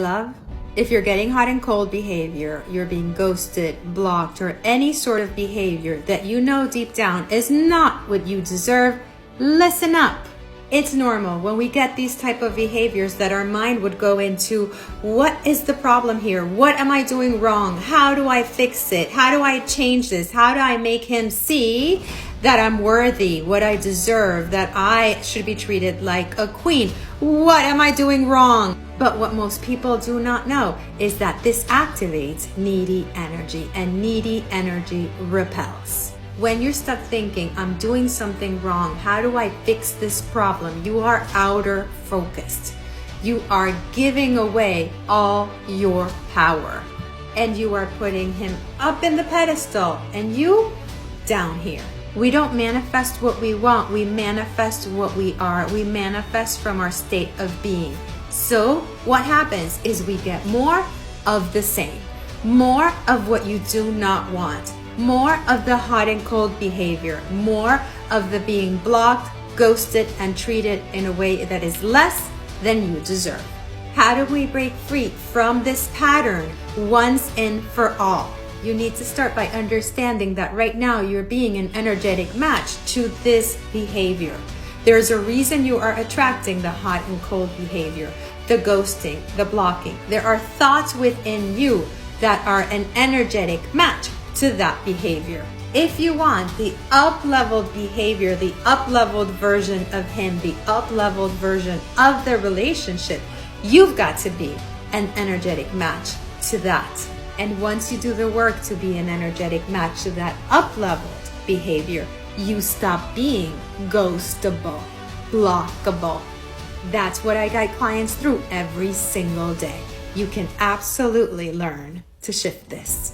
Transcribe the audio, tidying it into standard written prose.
Love, if you're getting hot and cold behavior, you're being ghosted, blocked, or any sort of behavior that you know deep down is not what you deserve, listen up. It's normal when we get these type of behaviors that our mind would go into, what is the problem here? What am I doing wrong? How do I fix it? How do I change this? How do I make him see that I'm worthy, what I deserve, that I should be treated like a queen? What am I doing wrong? But what most people do not know is that this activates needy energy, and needy energy repels. When you're stuck thinking, I'm doing something wrong, how do I fix this problem? You are outer focused. You are giving away all your power. And you are putting him up in the pedestal and you down here. We don't manifest what we want, we manifest what we are. We manifest from our state of being. So what happens is we get more of the same, more of what you do not want, more of the hot and cold behavior, more of the being blocked, ghosted, and treated in a way that is less than you deserve. How do we break free from this pattern once and for all? You need to start by understanding that right now you're being an energetic match to this behavior. There's a reason you are attracting the hot and cold behavior, the ghosting, the blocking. There are thoughts within you that are an energetic match to that behavior. If you want the up-leveled behavior, the up-leveled version of him, the up-leveled version of the relationship, you've got to be an energetic match to that. And once you do the work to be an energetic match to that up-leveled behavior, you stop being ghostable, blockable. That's what I guide clients through every single day. You can absolutely learn to shift this.